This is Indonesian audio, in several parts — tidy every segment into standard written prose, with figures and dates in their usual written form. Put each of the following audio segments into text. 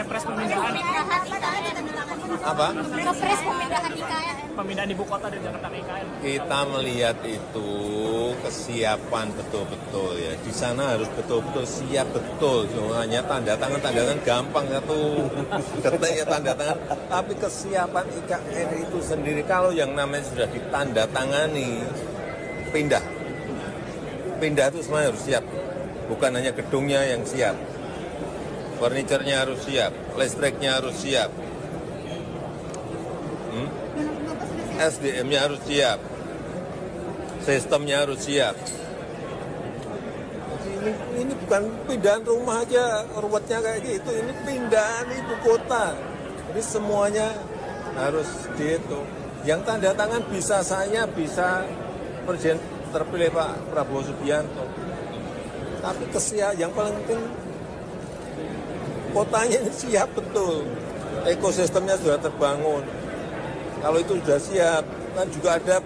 Kepres pemindahan. Apa? Kepres pemindahan IKN. Pemindahan ibu kota dari Jakarta ke IKN. Kita melihat itu kesiapan betul-betul ya. Di sana harus betul-betul siap betul. Cuma hanya tanda tangan gampang satu detik ya tanda tangan. Tapi kesiapan IKN itu sendiri kalau yang namanya sudah ditanda tangani pindah. Pindah itu semuanya harus siap. Bukan hanya gedungnya yang siap. Furniturnya harus siap, listriknya harus siap. SDM-nya harus siap, sistemnya harus siap. Ini bukan pindahan rumah aja, ruwetnya kayak gitu. Ini pindahan ibu kota. Jadi semuanya harus dihitung. Yang tanda tangan bisa saya, bisa Presiden terpilih Pak Prabowo Subianto. Tapi yang paling penting kotanya ini siap betul. Ekosistemnya sudah terbangun. Kalau itu sudah siap, kan juga ada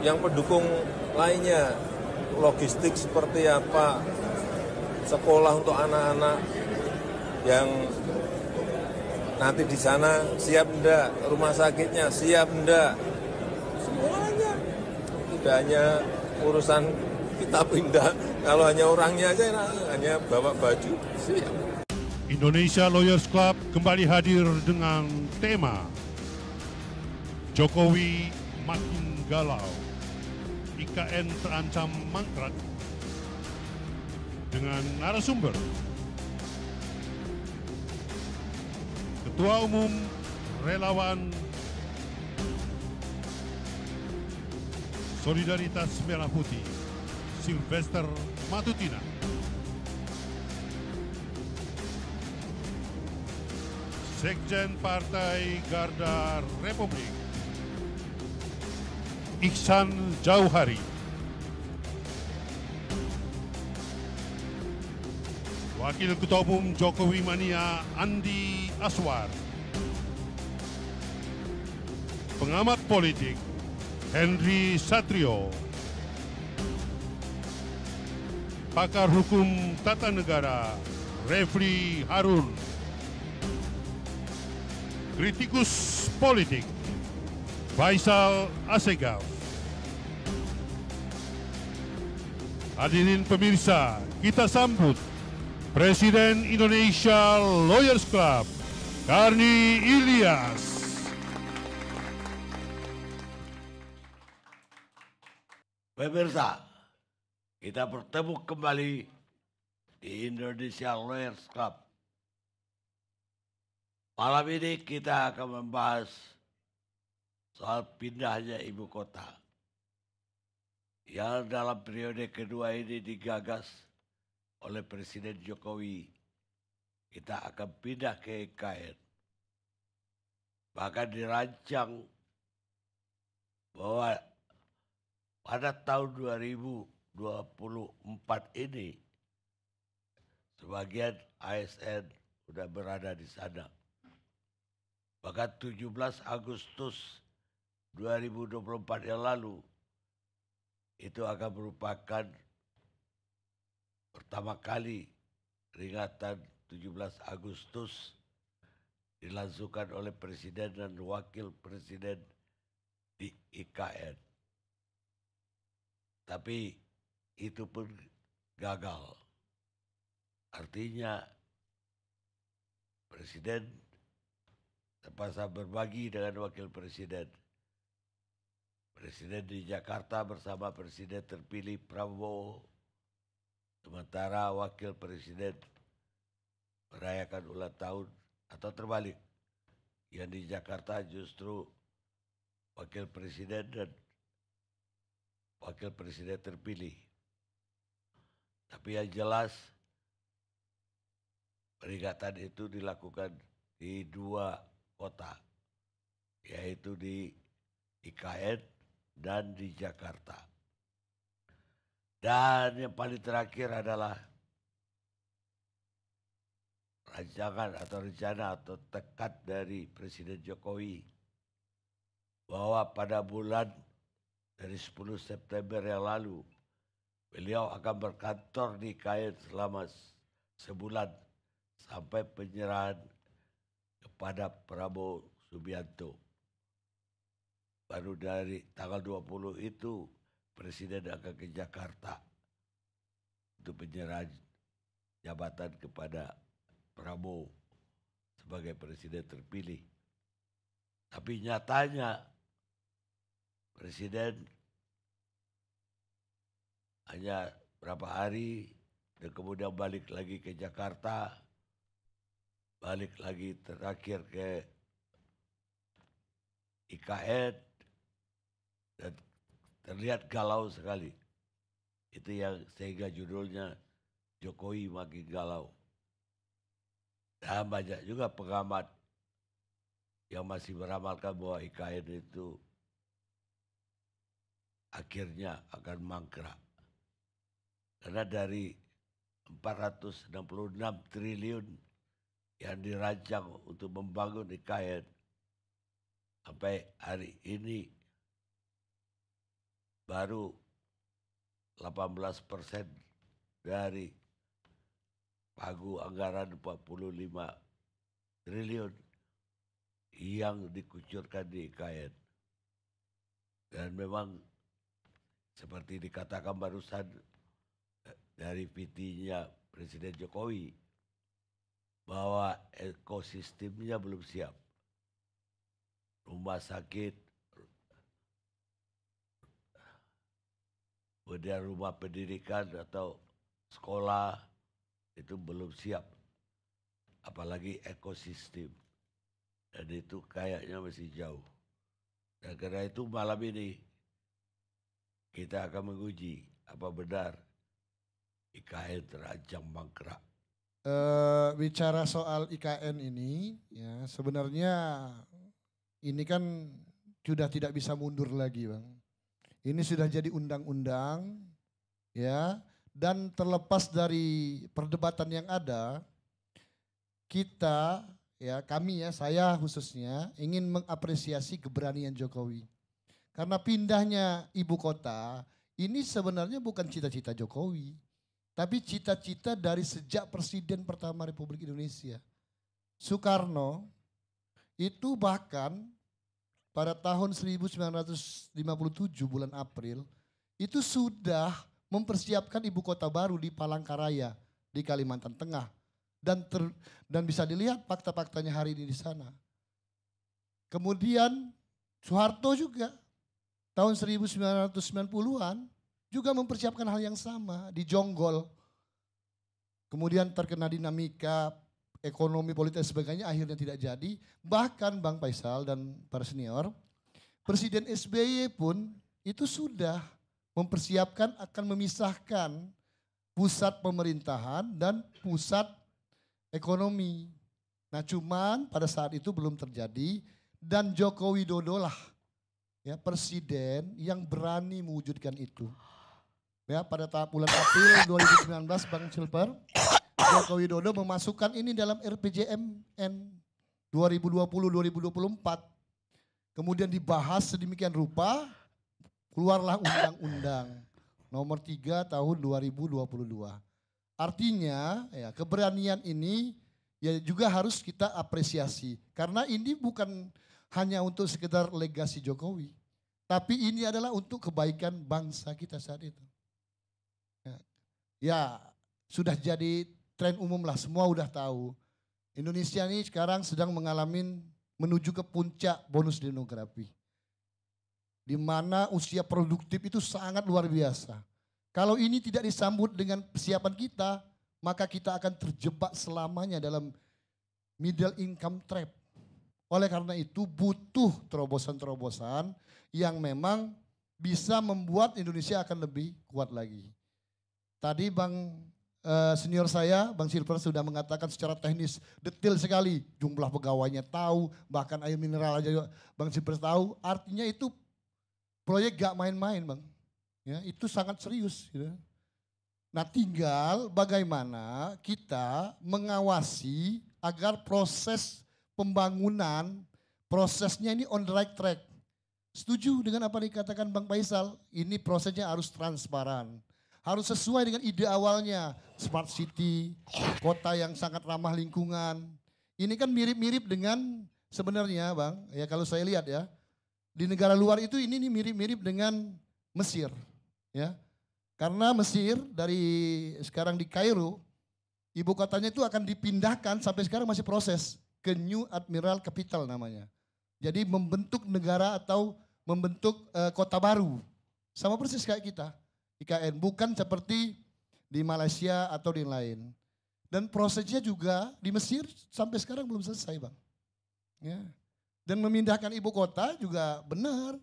yang pendukung lainnya. Logistik seperti apa, sekolah untuk anak-anak yang nanti di sana siap enggak, rumah sakitnya siap enggak, semuanya. Tidak hanya urusan kita pindah, kalau hanya orangnya aja, hanya bawa baju, siap. Indonesia Lawyers Club kembali hadir dengan tema Jokowi makin galau, IKN terancam mangkrak, dengan narasumber Ketua Umum Relawan Solidaritas Merah Putih, Sylvester Matutina. Sekjen Partai Garda Republik, Iksan Jauhari. Wakil Ketua Umum Jokowi Mania Andi Aswar. Pengamat politik Henry Satrio. Pakar Hukum Tata Negara Refli Harun. Kritikus politik Faisal Assegaf. Hadirin pemirsa, kita sambut Presiden Indonesia Lawyers Club, Karni Ilyas. Pemirsa, kita bertemu kembali di Indonesia Lawyers Club. Malam ini kita akan membahas soal pindahnya ibu kota yang dalam periode kedua ini digagas oleh Presiden Jokowi. Kita akan pindah ke IKN. Bahkan dirancang bahwa pada tahun 2024 ini sebagian ASN sudah berada di sana. Bahkan 17 Agustus 2024 yang lalu itu akan merupakan pertama kali peringatan 17 Agustus dilangsungkan oleh Presiden dan Wakil Presiden di IKN. Tapi itu pun gagal. Artinya Presiden terpaksa berbagi dengan Wakil Presiden. Presiden di Jakarta bersama Presiden terpilih Prabowo. Sementara Wakil Presiden merayakan ulang tahun atau terbalik. Yang di Jakarta justru Wakil Presiden dan Wakil Presiden terpilih. Tapi yang jelas peringatan itu dilakukan di dua kota, yaitu di IKN dan di Jakarta. Dan yang paling terakhir adalah rancangan atau rencana atau tekad dari Presiden Jokowi bahwa pada bulan dari 10 September yang lalu beliau akan berkantor di IKN selama sebulan sampai penyerahan kepada Prabowo Subianto. Baru dari tanggal 20 itu Presiden akan ke Jakarta untuk penyerahan jabatan kepada Prabowo sebagai Presiden terpilih. Tapi nyatanya Presiden hanya berapa hari dan kemudian balik lagi ke Jakarta, balik lagi terakhir ke IKN, dan terlihat galau sekali. Itu yang sehingga judulnya Jokowi makin galau. Dan banyak juga pengamat yang masih meramalkan bahwa IKN itu akhirnya akan mangkrak. Karena dari 466 triliun yang dirancang untuk membangun IKN, sampai hari ini baru 18% dari pagu anggaran 45 triliun yang dikucurkan di IKN. Dan memang seperti dikatakan barusan dari PT-nya Presiden Jokowi, bahwa ekosistemnya belum siap. Rumah sakit, kemudian rumah pendidikan atau sekolah itu belum siap. Apalagi ekosistem. Dan itu kayaknya masih jauh. Dan karena itu malam ini kita akan menguji apa benar IKN terancam mangkrak. Bicara soal IKN ini, ya sebenarnya ini kan sudah tidak bisa mundur lagi, Bang. Ini sudah jadi undang-undang, ya. Dan terlepas dari perdebatan yang ada, kita, ya kami ya, saya khususnya ingin mengapresiasi keberanian Jokowi. Karena pindahnya ibu kota ini sebenarnya bukan cita-cita Jokowi, tapi cita-cita dari sejak Presiden pertama Republik Indonesia. Soekarno itu bahkan pada tahun 1957 bulan April itu sudah mempersiapkan ibu kota baru di Palangkaraya di Kalimantan Tengah. Dan bisa dilihat fakta-faktanya hari ini di sana. Kemudian Soeharto juga tahun 1990-an juga mempersiapkan hal yang sama di Jonggol. Kemudian terkena dinamika ekonomi, politik dan sebagainya, akhirnya tidak jadi. Bahkan Bang Faisal dan para senior, Presiden SBY pun itu sudah mempersiapkan akan memisahkan pusat pemerintahan dan pusat ekonomi. Nah cuman pada saat itu belum terjadi dan Joko Widodo lah ya presiden yang berani mewujudkan itu. Ya pada tahap bulan April 2019 Bang Silver, Joko Widodo memasukkan ini dalam RPJMN 2020-2024. Kemudian dibahas sedemikian rupa, keluarlah Undang-Undang nomor 3 tahun 2022. Artinya ya keberanian ini ya juga harus kita apresiasi. Karena ini bukan hanya untuk sekedar legasi Jokowi. Tapi ini adalah untuk kebaikan bangsa kita saat itu. Ya sudah jadi tren umum lah, semua udah tahu. Indonesia ini sekarang sedang mengalami menuju ke puncak bonus demografi. Di mana usia produktif itu sangat luar biasa. Kalau ini tidak disambut dengan persiapan kita, maka kita akan terjebak selamanya dalam middle income trap. Oleh karena itu butuh terobosan-terobosan yang memang bisa membuat Indonesia akan lebih kuat lagi. Tadi Bang senior saya, Bang Silver sudah mengatakan secara teknis detail sekali. Jumlah pegawainya tahu, bahkan air mineral aja Bang Silver tahu. Artinya itu proyek gak main-main Bang. Ya, itu sangat serius. Gitu. Nah tinggal bagaimana kita mengawasi agar proses pembangunan, prosesnya ini on the right track. Setuju dengan apa yang dikatakan Bang Faisal, ini prosesnya harus transparan. Harus sesuai dengan ide awalnya. Smart city, kota yang sangat ramah lingkungan. Ini kan mirip-mirip dengan sebenarnya Bang, ya kalau saya lihat ya. Di negara luar itu ini nih mirip-mirip dengan Mesir. Ya. Karena Mesir dari sekarang di Kairo, ibu kotanya itu akan dipindahkan sampai sekarang masih proses ke New Admiral Capital namanya. Jadi membentuk negara atau membentuk kota baru. Sama persis kayak kita, IKN. Bukan seperti di Malaysia atau di lain. Dan prosesnya juga di Mesir sampai sekarang belum selesai Bang. Ya. Dan memindahkan ibu kota juga benar.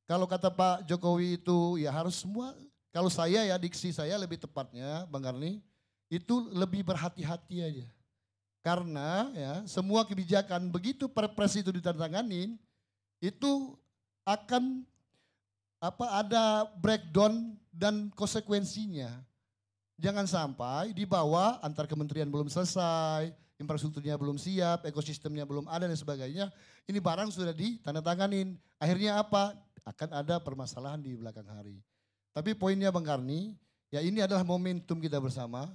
Kalau kata Pak Jokowi itu ya harus semua, kalau saya ya diksi saya lebih tepatnya Bang Karni, itu lebih berhati-hati aja. Karena ya semua kebijakan begitu perpres itu ditandatanganin, itu akan ada breakdown dan konsekuensinya. Jangan sampai di bawah antar kementerian belum selesai, infrastrukturnya belum siap, ekosistemnya belum ada dan sebagainya. Ini barang sudah ditandatanganin. Akhirnya apa? Akan ada permasalahan di belakang hari. Tapi poinnya Bang Karni, ya ini adalah momentum kita bersama.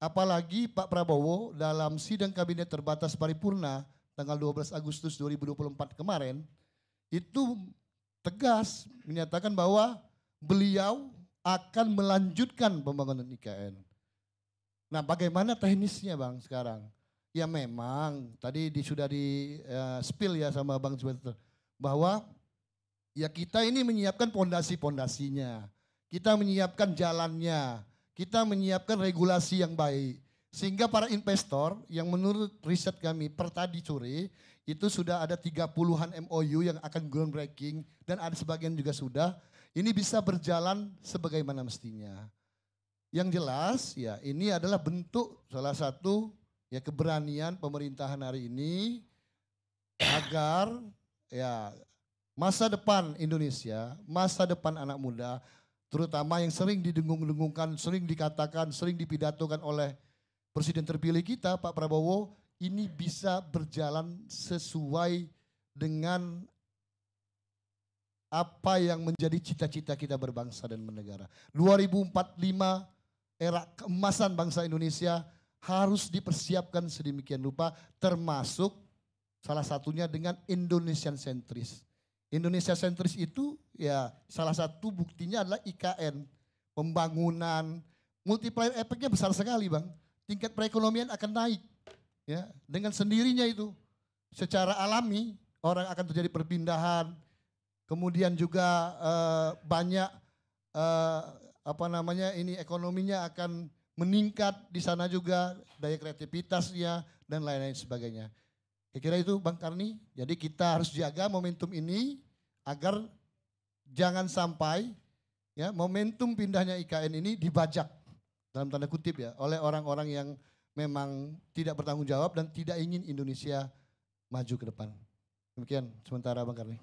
Apalagi Pak Prabowo dalam sidang kabinet terbatas paripurna tanggal 12 Agustus 2024 kemarin, itu tegas menyatakan bahwa beliau akan melanjutkan pembangunan IKN. Nah bagaimana teknisnya Bang sekarang? Ya memang tadi sudah di spill ya sama Bang Jumester bahwa ya kita ini menyiapkan pondasi-pondasinya, kita menyiapkan jalannya, kita menyiapkan regulasi yang baik. Sehingga para investor yang menurut riset kami per tadi sore itu sudah ada 30-an MOU yang akan groundbreaking dan ada sebagian juga sudah. Ini bisa berjalan sebagaimana mestinya. Yang jelas ya ini adalah bentuk salah satu ya keberanian pemerintahan hari ini agar ya masa depan Indonesia, masa depan anak muda terutama yang sering didengung-dengungkan, sering dikatakan, sering dipidatokan oleh Presiden terpilih kita Pak Prabowo ini bisa berjalan sesuai dengan apa yang menjadi cita-cita kita berbangsa dan bernegara. 2045 era keemasan bangsa Indonesia harus dipersiapkan sedemikian rupa termasuk salah satunya dengan Indonesian sentris. Indonesia sentris itu ya salah satu buktinya adalah IKN. Pembangunan, multiplier efeknya besar sekali Bang. Tingkat perekonomian akan naik. Ya, dengan sendirinya itu secara alami orang akan terjadi perpindahan. Kemudian juga banyak ekonominya akan meningkat di sana juga daya kreativitasnya dan lain-lain sebagainya. Kira-kira itu Bang Karni. Jadi kita harus jaga momentum ini agar jangan sampai ya momentum pindahnya IKN ini dibajak dalam tanda kutip ya oleh orang-orang yang memang tidak bertanggung jawab dan tidak ingin Indonesia maju ke depan. Demikian sementara Bang Karni.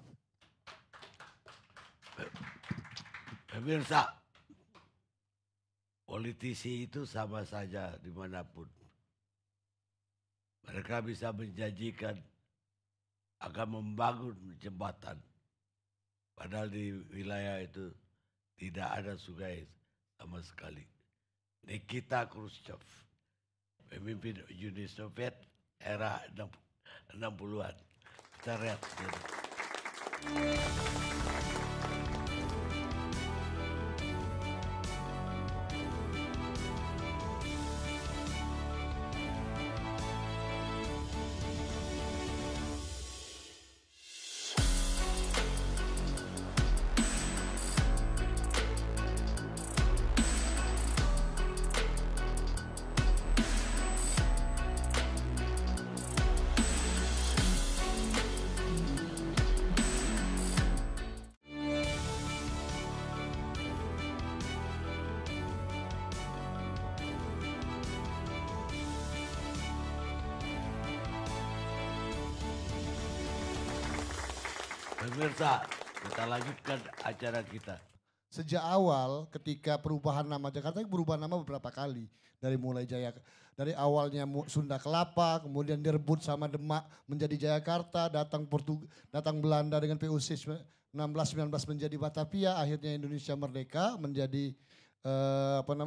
Pemirsa, politisi itu sama saja dimanapun. Mereka bisa menjanjikan akan membangun jembatan. Padahal di wilayah itu tidak ada sungai sama sekali. Nikita Khrushchev, pemimpin Uni Soviet era 60-an. Kita lihat. Pemirsa, kita lanjutkan acara kita. Sejak awal ketika perubahan nama Jakarta berubah nama beberapa kali. Dari awalnya Sunda Kelapa, kemudian direbut sama Demak menjadi Jayakarta, datang Belanda dengan POC 1619 menjadi Batavia, akhirnya Indonesia merdeka menjadi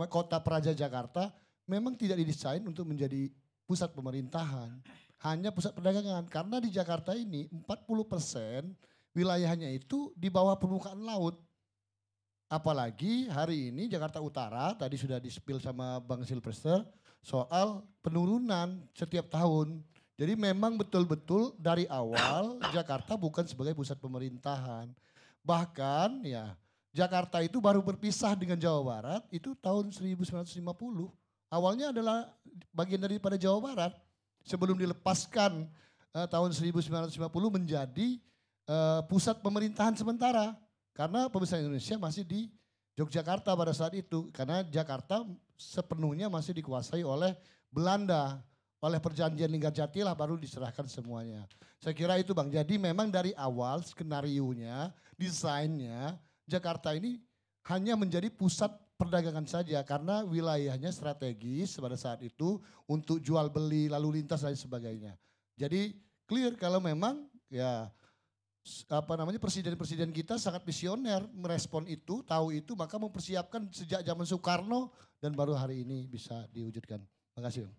kota Praja Jakarta memang tidak didesain untuk menjadi pusat pemerintahan, hanya pusat perdagangan. Karena di Jakarta ini 40% wilayahnya itu di bawah permukaan laut. Apalagi hari ini Jakarta Utara, tadi sudah di-spill sama Bang Silvester, soal penurunan setiap tahun. Jadi memang betul-betul dari awal Jakarta bukan sebagai pusat pemerintahan. Bahkan ya Jakarta itu baru berpisah dengan Jawa Barat itu tahun 1950. Awalnya adalah bagian daripada Jawa Barat. Sebelum dilepaskan tahun 1950 menjadi pusat pemerintahan sementara. Karena pemerintahan Indonesia masih di Yogyakarta pada saat itu. Karena Jakarta sepenuhnya masih dikuasai oleh Belanda. Oleh perjanjian Linggarjati lah baru diserahkan semuanya. Saya kira itu Bang. Jadi memang dari awal skenarionya, desainnya, Jakarta ini hanya menjadi pusat perdagangan saja karena wilayahnya strategis pada saat itu untuk jual beli, lalu lintas dan sebagainya. Jadi clear kalau memang ya presiden-presiden kita sangat visioner merespon itu, tahu itu, maka mempersiapkan sejak zaman Soekarno dan baru hari ini bisa diwujudkan. Terima kasih.